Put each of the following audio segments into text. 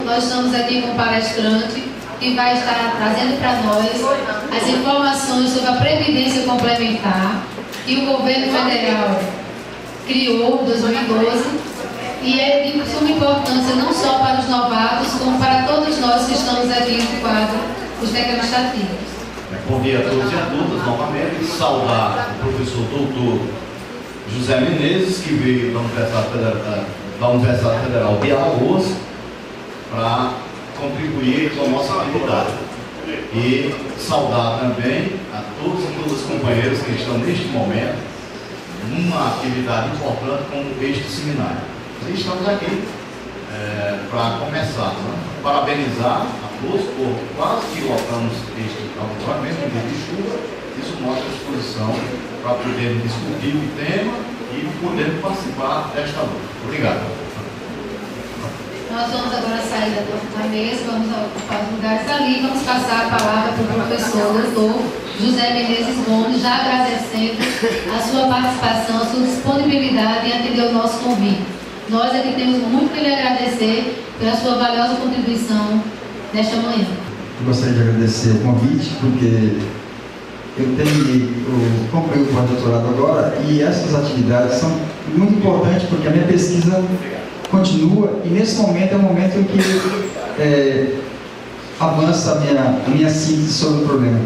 nós estamos aqui com um palestrante que vai estar trazendo para nós as informações sobre a Previdência Complementar que o governo federal criou em 2012 e é de suma importância não só para os novatos, como para todos nós que estamos aqui no quadro dos tecnostativos. Bom dia a todos e a todas, novamente, saudar o professor doutor José Menezes, que veio da Universidade Federal de Alagoas para contribuir com a nossa atividade. E saudar também a todos e todas as companheiras que estão neste momento numa atividade importante como este seminário. E estamos aqui para começar, né? Parabenizar a todos por quase que lotamos este auditório, em dia de chuva. Isso mostra a disposição para podermos discutir o tema e podermos participar desta luta. Obrigado. Nós vamos agora sair da mesa, vamos para os lugares ali, vamos passar a palavra para o professor doutor José Menezes Gomes, já agradecendo a sua participação, a sua disponibilidade em atender o nosso convite. Nós aqui temos muito que lhe agradecer pela sua valiosa contribuição nesta manhã. Eu gostaria de agradecer o convite, porque eu concluí o pós-doutorado agora e essas atividades são muito importantes porque a minha pesquisa continua e nesse momento é o momento em que avança a minha síntese sobre o problema.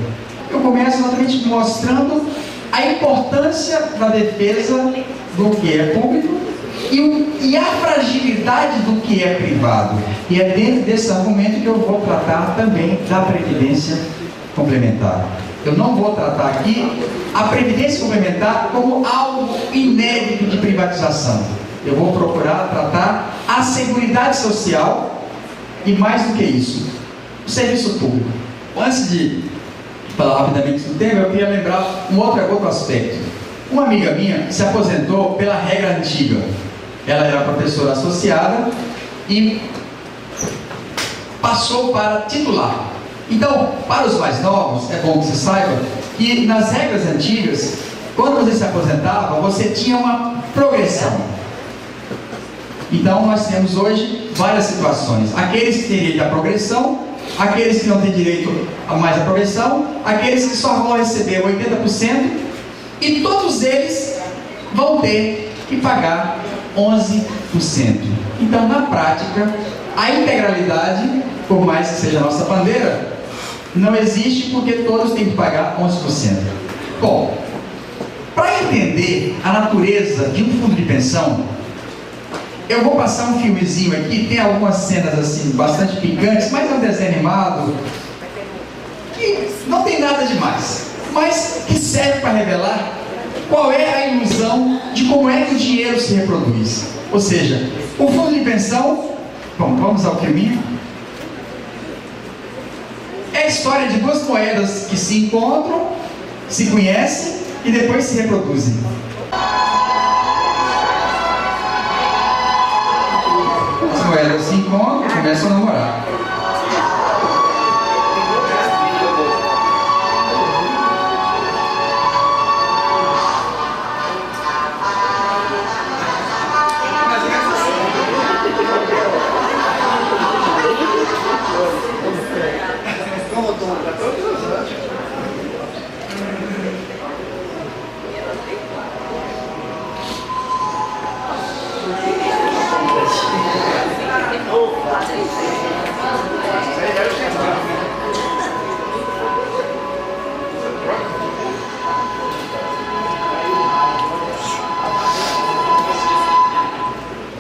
Eu começo exatamente mostrando a importância da defesa do que é público e a fragilidade do que é privado. E é dentro desse argumento que eu vou tratar também da Previdência Complementar. Eu não vou tratar aqui a Previdência Complementar como algo inédito de privatização. Eu vou procurar tratar a Seguridade Social e, mais do que isso, o serviço público. Antes de falar rapidamente do tema, eu queria lembrar um outro aspecto. Uma amiga minha se aposentou pela regra antiga. Ela era professora associada e passou para titular. Então, para os mais novos, é bom que você saiba que nas regras antigas, quando você se aposentava, você tinha uma progressão. Então, nós temos hoje várias situações. Aqueles que têm direito à progressão, aqueles que não têm direito a mais à progressão, aqueles que só vão receber 80%, e todos eles vão ter que pagar 11%. Então, na prática, a integralidade, por mais que seja a nossa bandeira, não existe porque todos têm que pagar 11%. Bom, para entender a natureza de um fundo de pensão, eu vou passar um filmezinho aqui, tem algumas cenas assim, bastante picantes, mas é um desenho animado, que não tem nada demais, mas que serve para revelar qual é a ilusão de como é que o dinheiro se reproduz. Ou seja, o fundo de pensão, bom, vamos ao filminho, é a história de duas moedas que se encontram, se conhecem e depois se reproduzem. As moedas se encontram e começam a namorar.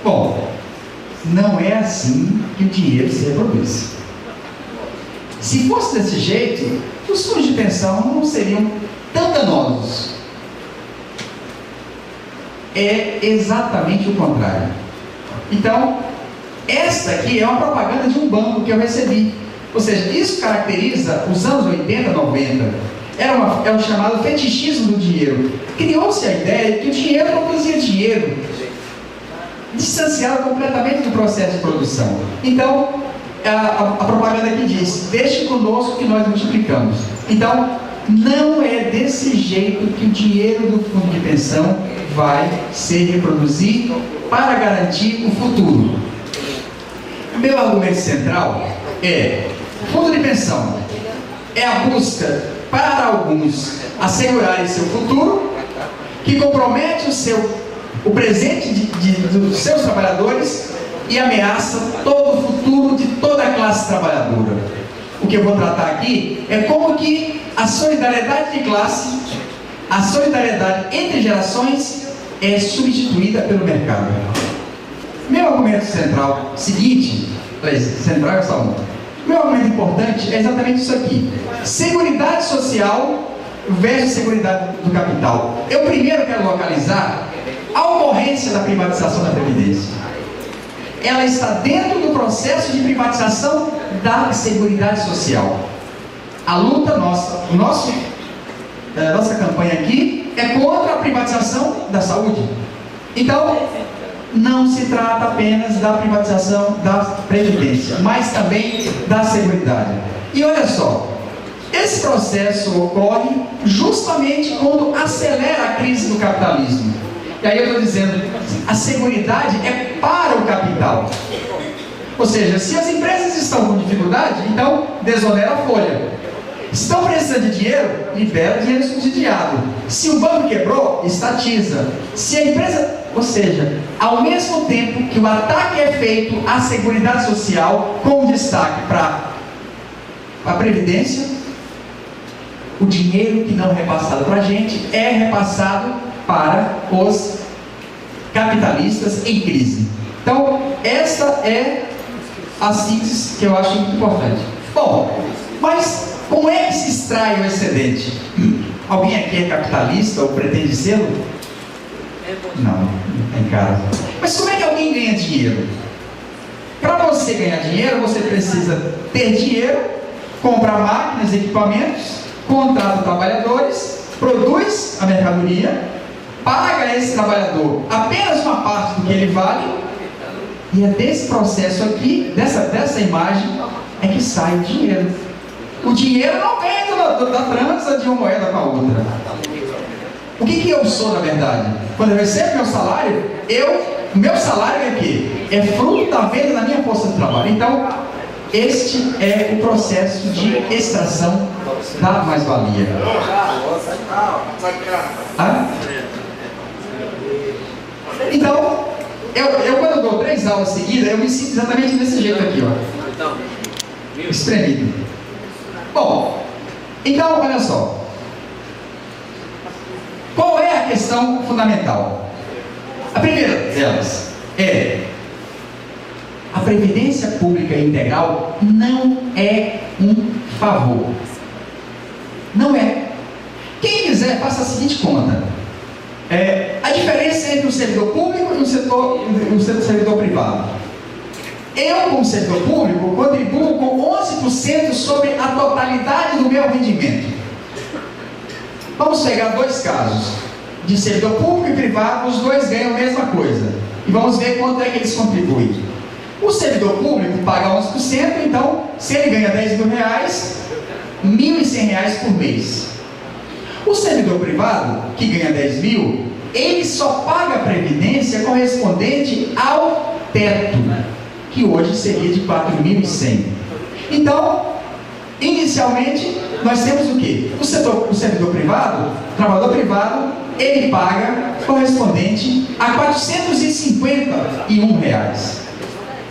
Bom, não é assim que o dinheiro se reproduz. Se fosse desse jeito, os fundos de pensão não seriam tão danosos. É exatamente o contrário. Então, esta aqui é uma propaganda de um banco que eu recebi. Ou seja, isso caracteriza os anos 80, 90. É o chamado fetichismo do dinheiro. Criou-se a ideia de que o dinheiro não produzia dinheiro, distanciado completamente do processo de produção. Então, a propaganda aqui diz: deixe conosco que nós multiplicamos. Então, não é desse jeito que o dinheiro do fundo de pensão vai se reproduzir para garantir o futuro. Meu argumento central é: fundo de pensão é a busca, para alguns, assegurarem seu futuro, que compromete o presente dos seus trabalhadores e ameaça todo o futuro de toda a classe trabalhadora. O que eu vou tratar aqui é como que a solidariedade de classe, a solidariedade entre gerações é substituída pelo mercado. Meu argumento central seguinte, central é só um. Meu argumento importante é exatamente isso aqui: seguridade social versus seguridade do capital. Eu primeiro quero localizar a ocorrência da privatização da Previdência. Ela está dentro do processo de privatização da Seguridade Social. A luta nossa, nossa campanha aqui é contra a privatização da saúde. Então, não se trata apenas da privatização da Previdência, mas também da Seguridade. E olha só, esse processo ocorre justamente quando acelera a crise do capitalismo. E aí eu estou dizendo, a Seguridade é para o capital. Ou seja, se as empresas estão com dificuldade, então desonera a folha. Se estão precisando de dinheiro, libera dinheiro subsidiado. Se o banco quebrou, estatiza. Se a empresa... Ou seja, ao mesmo tempo que o ataque é feito à Seguridade Social, com destaque para a Previdência, o dinheiro que não é repassado para a gente é repassado para os capitalistas em crise. Então, essa é a síntese que eu acho muito importante. Bom, mas como é que se extrai o excedente? Alguém aqui é capitalista ou pretende ser? Não, em casa. Mas como é que alguém ganha dinheiro? Para você ganhar dinheiro, você precisa ter dinheiro, comprar máquinas, equipamentos, contrata trabalhadores, produz a mercadoria, paga a esse trabalhador apenas uma parte do que ele vale, e é desse processo aqui, dessa imagem, é que sai o dinheiro. O dinheiro não vem da transa de uma moeda com a outra. O que eu sou, na verdade? Quando eu recebo meu salário, meu salário é o quê? É fruto da venda da minha força de trabalho. Então, este é o processo de extração da mais-valia. Então, quando eu dou 3 aulas seguidas, eu me sinto exatamente desse jeito aqui, ó. Espremido. Bom, então, olha só. Qual é a questão fundamental? A primeira delas é: a Previdência Pública Integral não é um favor. Não é. Quem quiser, faça a seguinte conta. A diferença entre o servidor público e o servidor privado. Eu, como servidor público, contribuo com 11% sobre a totalidade do meu rendimento. Vamos pegar 2 casos, de servidor público e privado, os dois ganham a mesma coisa. E vamos ver quanto é que eles contribuem. O servidor público paga 11%, então, se ele ganha R$10.000, R$1.100 por mês. O servidor privado, que ganha 10 mil, ele só paga a previdência correspondente ao teto, que hoje seria de 4.100. Então, inicialmente, nós temos o quê? O servidor privado, o trabalhador privado, ele paga correspondente a R$451.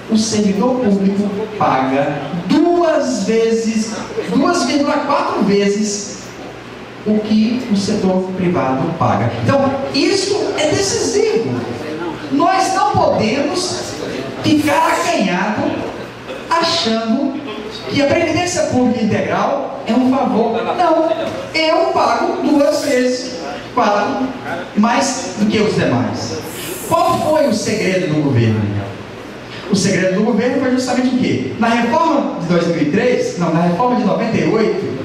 O servidor público paga 2,4 vezes o que o setor privado paga. Então, isso é decisivo. Nós não podemos ficar acanhado achando que a Previdência Pública Integral é um favor. Não, eu pago 2 vezes, 4, mais do que os demais. Qual foi o segredo do governo? O segredo do governo foi justamente o quê? Na reforma de 2003, não, na reforma de 98,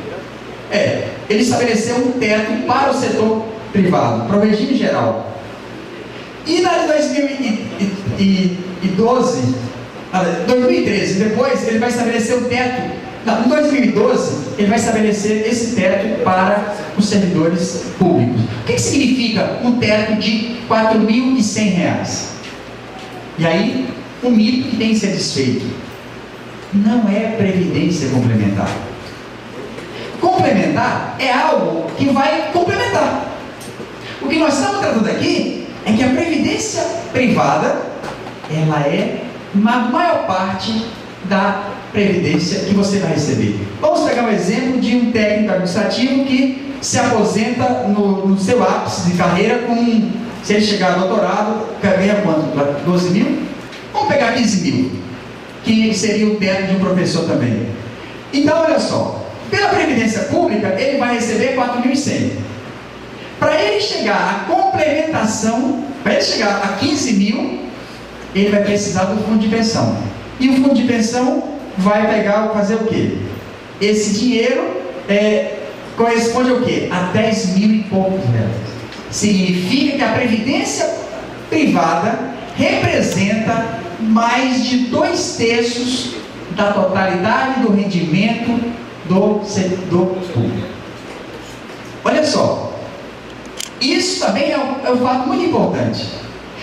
ele estabeleceu um teto para o setor privado, para o regime geral. E na de 2013, depois ele vai estabelecer o teto. Em 2012, ele vai estabelecer esse teto para os servidores públicos. O que significa um teto de R$4.100? E aí, um mito que tem que ser desfeito. não é previdência complementar. Complementar é algo que vai complementar. O que nós estamos tratando aqui é que a previdência privada, ela é a maior parte da previdência que você vai receber. Vamos pegar um exemplo de um técnico administrativo que se aposenta no seu ápice de carreira com, se ele chegar ao doutorado, ganha quanto? 12 mil? Vamos pegar 15 mil, que seria o teto de um professor também. Então, olha só, pela previdência pública, ele vai receber 4.100. Para ele chegar à complementação, para ele chegar a 15 mil, ele vai precisar do fundo de pensão. E o fundo de pensão vai fazer o quê? Esse dinheiro corresponde ao quê? A 10 mil e poucos reais. Significa que a previdência privada representa mais de 2/3 da totalidade do rendimento do setor público. Olha só, isso também é um fato muito importante.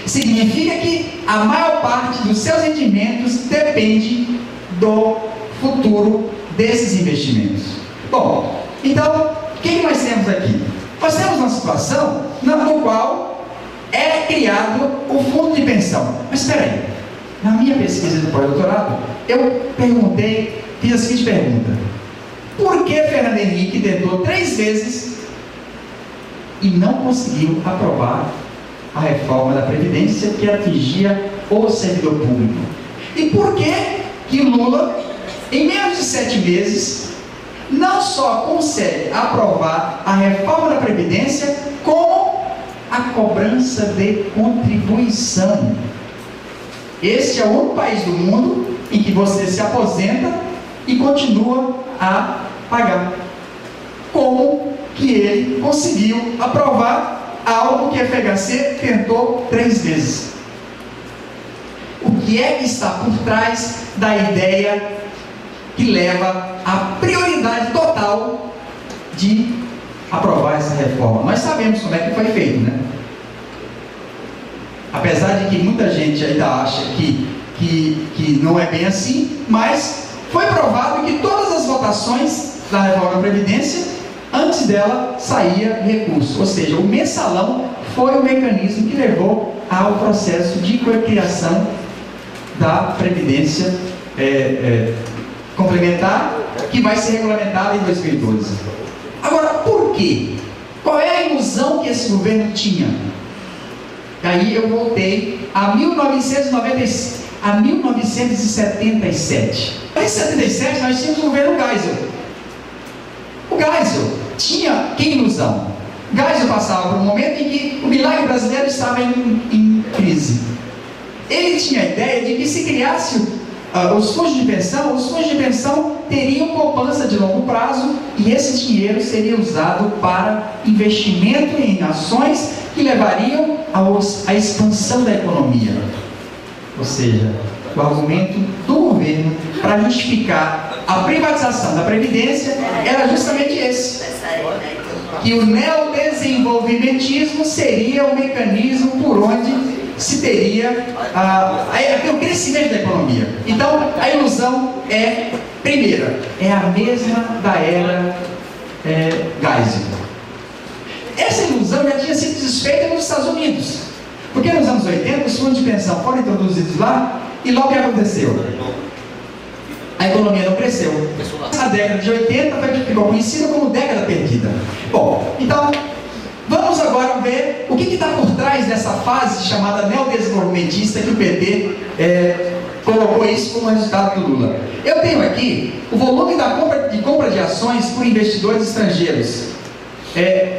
Significa que a maior parte dos seus rendimentos depende do futuro desses investimentos. Bom, então, o que nós temos aqui? Nós temos uma situação no qual é criado o fundo de pensão. Mas espera aí, na minha pesquisa de pós-doutorado, eu fiz a seguinte pergunta: por que Fernando Henrique tentou 3 vezes e não conseguiu aprovar a reforma da Previdência que atingia o servidor público? E por que Lula, em menos de 7 meses, não só consegue aprovar a reforma da Previdência, como a cobrança de contribuição? Este é o único país do mundo em que você se aposenta e continua a pagar. Como que ele conseguiu aprovar algo que a FHC tentou 3 vezes? O que é que está por trás da ideia que leva à prioridade total de aprovar essa reforma? Nós sabemos como é que foi feito, né? Apesar de que muita gente ainda acha que não é bem assim, mas foi provado que todas as votações da reforma da Previdência, antes dela saía recurso, ou seja, o mensalão foi o mecanismo que levou ao processo de criação da Previdência complementar, que vai ser regulamentada em 2012. Agora, por quê? Qual é a ilusão que esse governo tinha? Aí eu voltei a 1977. Em 77 nós tínhamos o governo Geisel. O Geisel tinha que ilusão? Geisel passava por um momento em que o milagre brasileiro estava em crise. Ele tinha a ideia de que se criasse os fundos de pensão teriam poupança de longo prazo e esse dinheiro seria usado para investimento em ações que levariam à expansão da economia. Ou seja, o argumento do governo para justificar a privatização da Previdência era justamente esse: que o neodesenvolvimentismo seria o mecanismo por onde se teria o crescimento da economia. Então, a ilusão primeira, é a mesma da era Geisel. Essa ilusão já tinha sido desfeita nos Estados Unidos, porque nos anos 80 os fundos de pensão foram introduzidos lá e logo o que aconteceu? A economia não cresceu. A década de 80 ficou conhecida como década perdida. Bom, então vamos agora ver o que está por trás dessa fase chamada neodesenvolvimentista que o PT colocou isso como resultado do Lula. Eu tenho aqui o volume de compra de ações por investidores estrangeiros.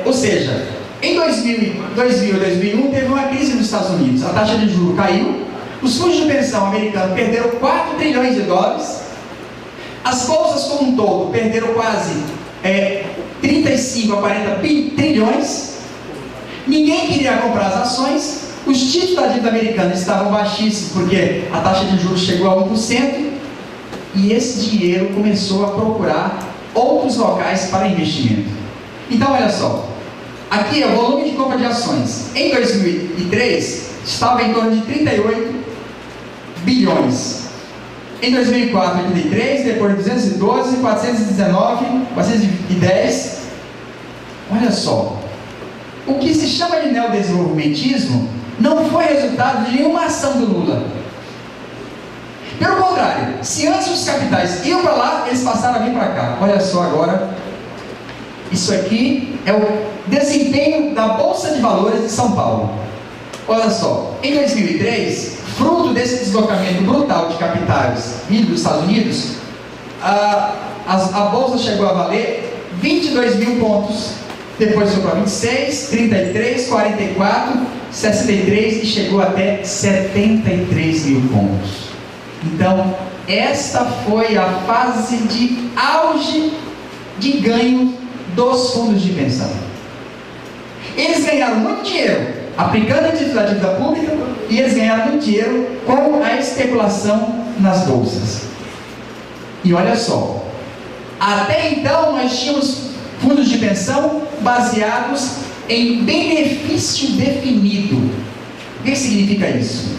Ou seja, em 2000 e 2001 teve uma crise nos Estados Unidos, a taxa de juros caiu, os fundos de pensão americanos perderam 4 trilhões de dólares, as bolsas como um todo perderam quase 35 a 40 trilhões, ninguém queria comprar as ações, os títulos da dívida americana estavam baixíssimos porque a taxa de juros chegou a 1%, e esse dinheiro começou a procurar outros locais para investimento. Então, olha só, aqui é o volume de compra de ações. Em 2003, estava em torno de 38 bilhões. Em 2004, 83, depois 212, 419, 410. Olha só, o que se chama de neodesenvolvimentismo não foi resultado de nenhuma ação do Lula. Pelo contrário, se antes os capitais iam para lá, eles passaram a vir para cá. Olha só agora, isso aqui é o desempenho da Bolsa de Valores de São Paulo. Olha só, em 2003, fruto desse deslocamento brutal de capitais vindo dos Estados Unidos, a Bolsa chegou a valer 22 mil pontos, depois foi para 26, 33, 44, 63 e chegou até 73 mil pontos. Então, esta foi a fase de auge de ganho dos fundos de pensão. Eles ganharam muito dinheiro aplicando em título da dívida pública e eles ganharam muito dinheiro com a especulação nas bolsas. E olha só, até então nós tínhamos fundos de pensão baseados em benefício definido. O que significa isso?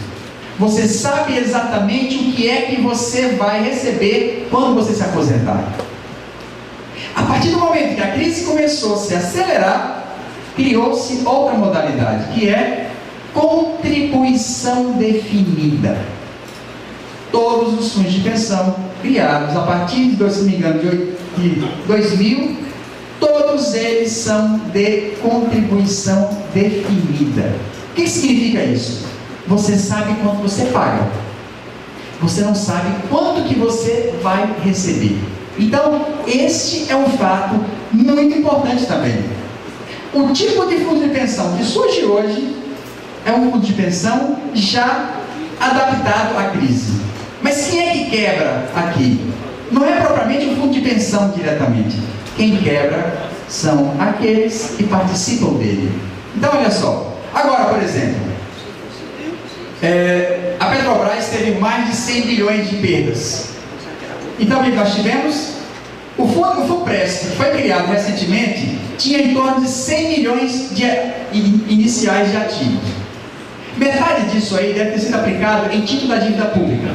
Você sabe exatamente o que é que você vai receber quando você se aposentar. A partir do momento que a crise começou a se acelerar, criou-se outra modalidade, que é contribuição definida. Todos os fundos de pensão criados a partir de, se não me engano, de 2000, todos eles são de contribuição definida. O que significa isso? Você sabe quanto você paga, você não sabe quanto que você vai receber. Então, este é um fato muito importante também. O tipo de fundo de pensão que surge hoje é um fundo de pensão já adaptado à crise. Mas quem é que quebra aqui? Não é propriamente um fundo de pensão diretamente. Quem quebra são aqueles que participam dele. Então, olha só. Agora, por exemplo, a Petrobras teve mais de 100 bilhões de perdas. Então, o que nós tivemos? O FUNPRESP, que foi criado recentemente, tinha em torno de 100 milhões de iniciais de ativos. Metade disso aí deve ter sido aplicado em título da dívida pública.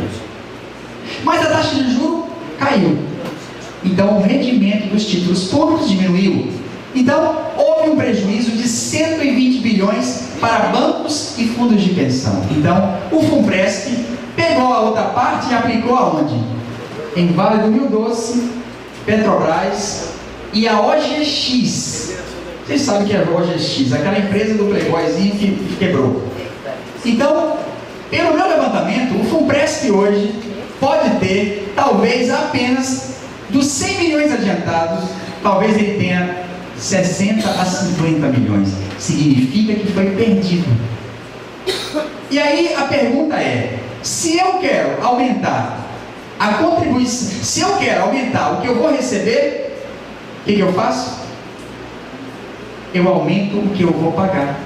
Mas a taxa de juros caiu. Então, o rendimento dos títulos públicos diminuiu. Então, houve um prejuízo de 120 bilhões para bancos e fundos de pensão. Então, o FUNPRESP pegou a outra parte e aplicou aonde? Em Vale do Rio Doce, Petrobras e a OGX. Vocês sabem que é a OGX, aquela empresa do Playboyzinho que quebrou. Então, pelo meu levantamento, o FUNPRESP hoje pode ter, talvez apenas dos 100 milhões adiantados, talvez ele tenha 60 a 50 milhões. Significa que foi perdido. E aí a pergunta é: se eu quero aumentar a contribuição, se eu quero aumentar o que eu vou receber, o que eu faço? Eu aumento o que eu vou pagar.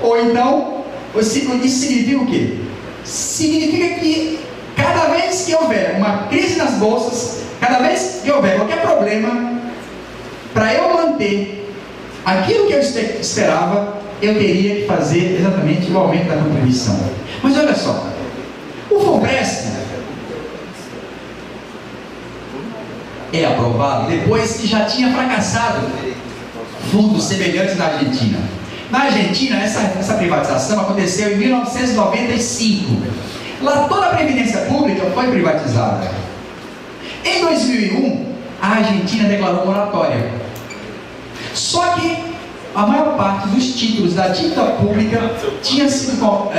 Ou então, isso significa o quê? Significa que cada vez que houver uma crise nas bolsas, cada vez que houver qualquer problema, para eu manter aquilo que eu esperava, eu teria que fazer exatamente o aumento da contribuição. Mas olha só, o FUNPRESP é aprovado depois que já tinha fracassado fundos semelhantes na Argentina. Na Argentina, essa privatização aconteceu em 1995. Lá toda a previdência pública foi privatizada. Em 2001, a Argentina declarou moratória. Só que a maior parte dos títulos da dívida pública tinha sido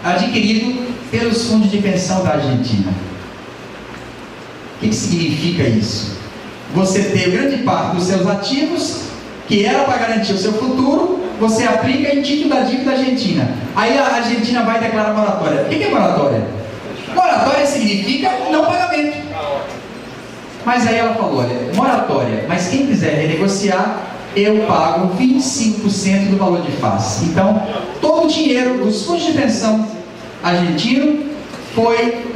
adquirido pelos fundos de pensão da Argentina. O que significa isso? Você tem grande parte dos seus ativos, que era para garantir o seu futuro, você aplica em título da dívida argentina. Aí a Argentina vai declarar moratória. O que é moratória? Moratória significa não pagamento. Mas aí ela falou, olha, moratória, mas quem quiser renegociar, eu pago 25% do valor de face. Então, todo o dinheiro dos fundos de pensão argentino foi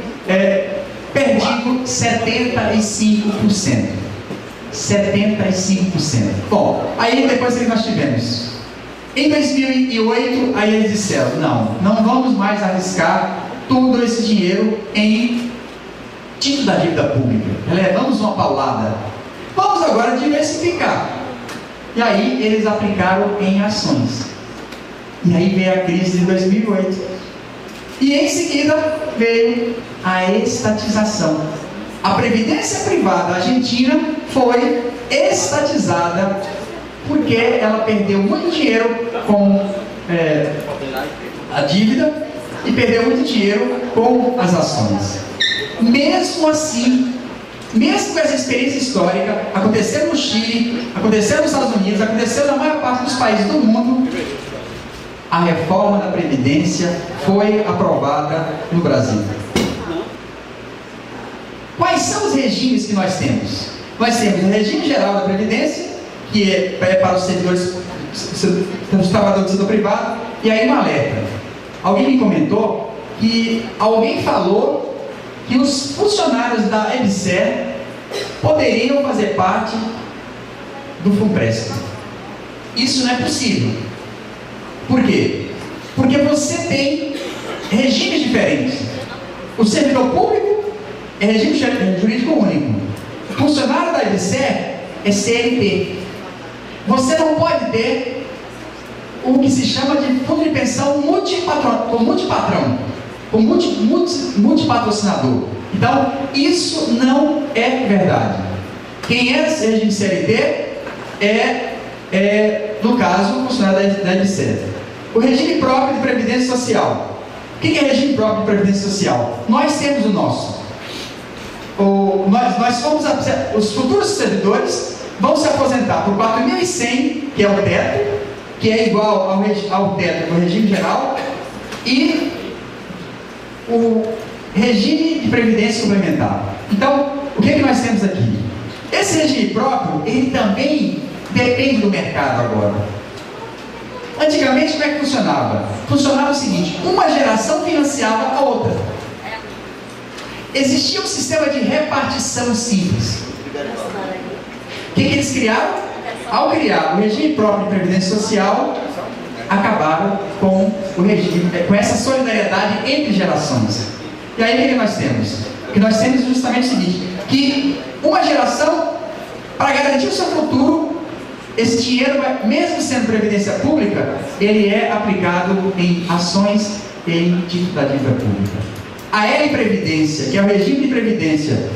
perdido 75%. 75%. Bom, aí depois que nós tivemos, em 2008, aí eles disseram, não vamos mais arriscar todo esse dinheiro em título da dívida pública. Levamos uma paulada. Vamos agora diversificar. E aí eles aplicaram em ações. E aí veio a crise de 2008. E em seguida veio a estatização. A previdência privada argentina foi estatizada porque ela perdeu muito dinheiro com a dívida e perdeu muito dinheiro com as ações. Mesmo assim, mesmo com essa experiência histórica, aconteceu no Chile, aconteceu nos Estados Unidos, aconteceu na maior parte dos países do mundo, a reforma da Previdência foi aprovada no Brasil. Quais são os regimes que nós temos? Nós temos o regime geral da Previdência, que é para os servidores, os trabalhadores do setor privado, e aí um alerta. Alguém me comentou que alguém falou que os funcionários da EBSER poderiam fazer parte do FUNPRESP. Isso não é possível. Por quê? Porque você tem regimes diferentes. O servidor público é regime jurídico único. O funcionário da EBSER é CLT. Você não pode ter o que se chama de fundo de pensão multipatrão, com multipatrocinador. Então, isso não é verdade. Quem é regime CLT no caso, o funcionário da EBSER. O regime próprio de Previdência Social. O que é regime próprio de Previdência Social? Nós temos o nosso. Os futuros servidores vão se aposentar por 4.100, que é o teto, que é igual ao teto do regime geral, e o regime de previdência complementar. Então, o que nós temos aqui? Esse regime próprio, ele também depende do mercado agora. Antigamente, como é que funcionava? Funcionava o seguinte: uma geração financiava a outra. Existia um sistema de repartição simples. O que eles criaram? Ao criar o regime próprio de previdência social, acabaram com o regime, com essa solidariedade entre gerações. E aí o que nós temos? O que nós temos é justamente o seguinte: que uma geração, para garantir o seu futuro, esse dinheiro, mesmo sendo previdência pública, ele é aplicado em ações em título da dívida pública. A L-Previdência, que é o regime de previdência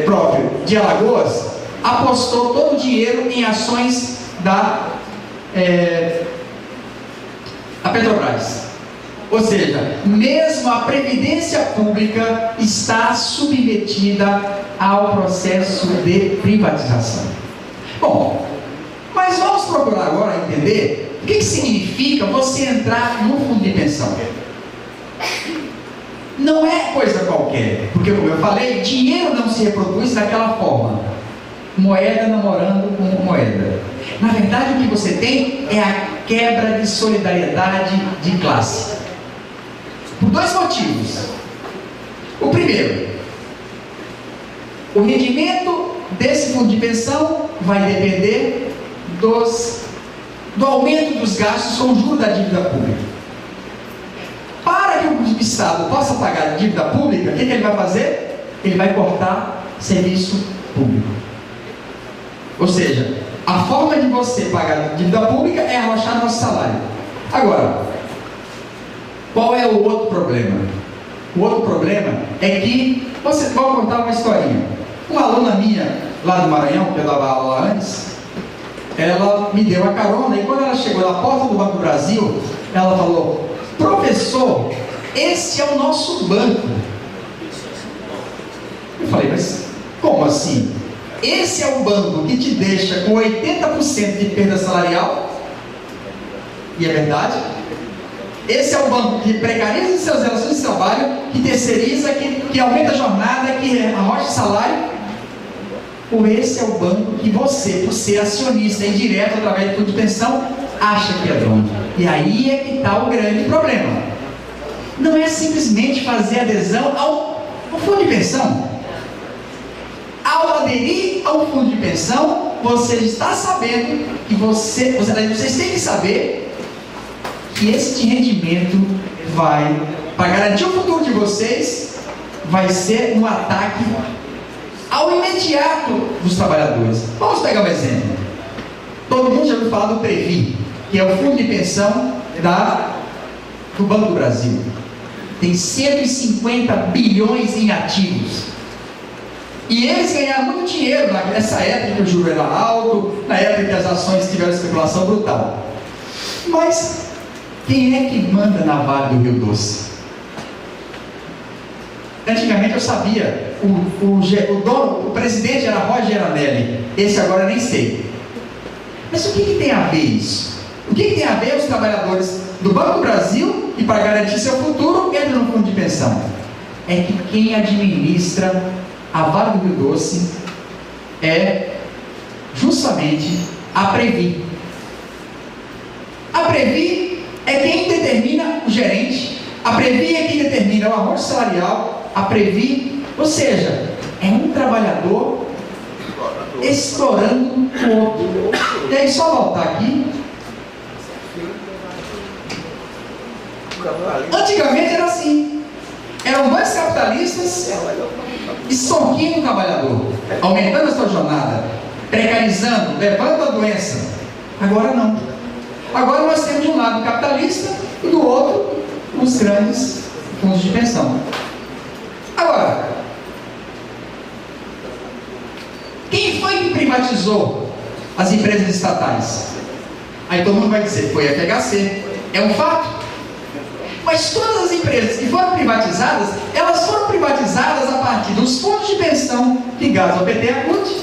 próprio de Alagoas, apostou todo o dinheiro em ações da Petrobras. Ou seja, mesmo a previdência pública está submetida ao processo de privatização. Bom, mas vamos procurar agora entender o que significa você entrar no fundo de pensão. Não é coisa qualquer, porque, como eu falei, dinheiro não se reproduz daquela forma, moeda namorando com moeda. Na verdade, o que você tem é a quebra de solidariedade de classe, por dois motivos. O primeiro, o rendimento desse fundo de pensão vai depender do aumento dos gastos com o juro da dívida pública. Para que o Estado possa pagar a dívida pública, o que ele vai fazer? Ele vai cortar serviço público. Ou seja, a forma de você pagar a dívida pública é arrochar nosso salário. Agora, qual é o outro problema? O outro problema é que, vou contar uma historinha. Uma aluna minha, lá do Maranhão, que eu dava aula antes, ela me deu a carona, e quando ela chegou na porta do Banco do Brasil, ela falou: professor, esse é o nosso banco. Eu falei: mas como assim? Esse é o banco que te deixa com 80% de perda salarial? E é verdade. Esse é o banco que precariza as suas relações de trabalho, que terceiriza, que aumenta a jornada, que arrocha o salário. Ou esse é o banco que você, por ser acionista indireto através do fundo de pensão, acha que é dono. E aí é que está o grande problema. Não é simplesmente fazer adesão ao fundo de pensão. Ao aderir ao fundo de pensão, você está sabendo que vocês têm que saber que esse rendimento vai, para garantir o futuro de vocês, vai ser no ataque ao imediato dos trabalhadores. Vamos pegar um exemplo. Todo mundo já ouviu falar do Previ, que é o fundo de pensão do Banco do Brasil. Tem 150 bilhões em ativos. E eles ganharam muito dinheiro nessa época que o juro era alto, na época que as ações tiveram especulação brutal. Mas quem é que manda na Vale do Rio Doce? Antigamente eu sabia, o presidente era Roger Anelli, esse agora eu nem sei. Mas o que tem a ver isso? O que tem a ver os trabalhadores do Banco do Brasil e para garantir seu futuro entram no fundo de pensão? É que quem administra a Vale do Rio Doce é justamente a Previ. A Previ é quem determina o gerente, a Previ é quem determina o arrojo salarial, a Previ, ou seja, é um trabalhador explorando o outro. E aí, só voltar aqui. Antigamente era assim. Eram dois capitalistas extorquindo o trabalhador, aumentando a sua jornada, precarizando, levando a doença. Agora não. Agora nós temos de um lado o capitalista e do outro os grandes fundos de pensão. Agora, quem foi que privatizou as empresas estatais? Aí todo mundo vai dizer, foi a FHC. É um fato. Mas todas as empresas que foram privatizadas, elas foram privatizadas a partir dos fundos de pensão ligados ao PT-ACUT,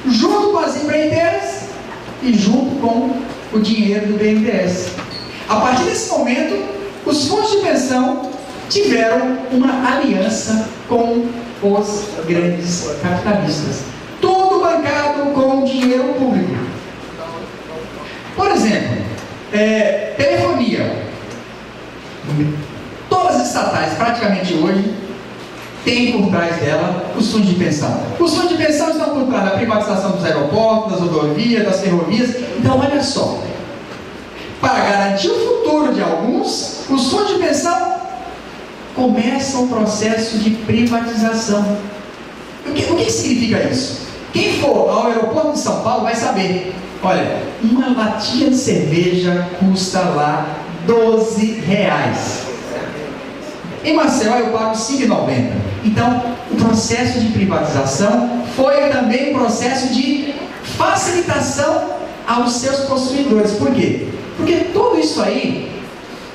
junto com as empreiteiras e junto com o dinheiro do BNDES. A partir desse momento, os fundos de pensão tiveram uma aliança com os grandes capitalistas. Tudo bancado com dinheiro público. Por exemplo, telefonia. Todas as estatais, praticamente hoje, têm por trás dela os fundos de pensão. Os fundos de pensão estão por trás da privatização dos aeroportos, das rodovias, das ferrovias. Então, olha só, para garantir o futuro de alguns, os fundos de pensão começam o processo de privatização. O que significa isso? Quem for ao aeroporto de São Paulo vai saber. Olha, uma latinha de cerveja custa lá R$12. Em Maceió eu pago R$5,90. Então, o processo de privatização foi também um processo de facilitação aos seus possuidores. Por quê? Porque tudo isso aí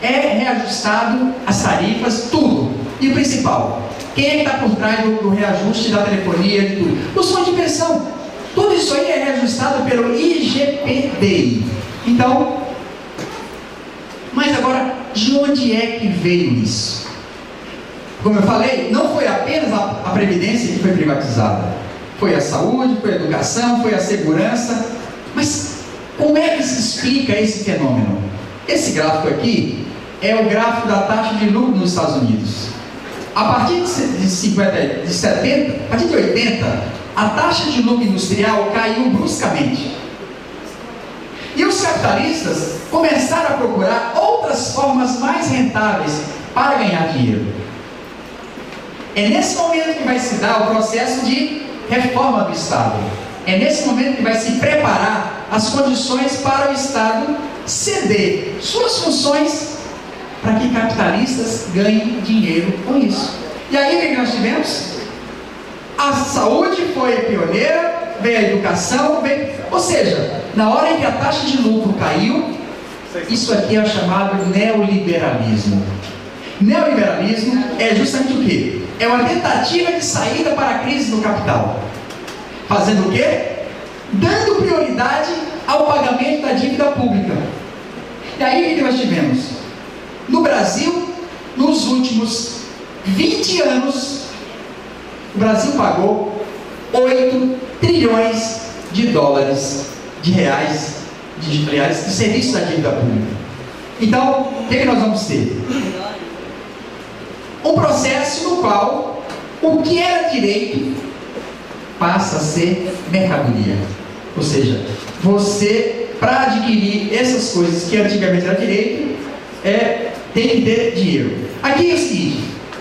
é reajustado, as tarifas, tudo. E o principal, quem é que está por trás do reajuste da telefonia e tudo? Os fundos de pensão. Tudo isso aí é reajustado pelo IGPDI. Então, mas agora, de onde é que veio isso? Como eu falei, não foi apenas a Previdência que foi privatizada. Foi a saúde, foi a educação, foi a segurança. Mas como é que se explica esse fenômeno? Esse gráfico aqui é o gráfico da taxa de lucro nos Estados Unidos. A partir a partir de 80, a taxa de lucro industrial caiu bruscamente. E os capitalistas começaram a procurar outras formas mais rentáveis para ganhar dinheiro. É nesse momento que vai se dar o processo de reforma do Estado. É nesse momento que vai se preparar as condições para o Estado ceder suas funções para que capitalistas ganhem dinheiro com isso. E aí o que nós tivemos? A saúde foi pioneira, veio a educação, ou seja, na hora em que a taxa de lucro caiu, isso aqui é o chamado neoliberalismo. Neoliberalismo é justamente o quê? É uma tentativa de saída para a crise do capital. Fazendo o quê? Dando prioridade ao pagamento da dívida pública. E aí o que nós tivemos? No Brasil, nos últimos 20 anos, o Brasil pagou 8 trilhões de dólares, de reais, de serviço da dívida pública. Então, o que nós vamos ter? Um processo no qual o que era direito passa a ser mercadoria. Ou seja, você, para adquirir essas coisas que antigamente era direito, tem que ter dinheiro. Aqui é o seguinte: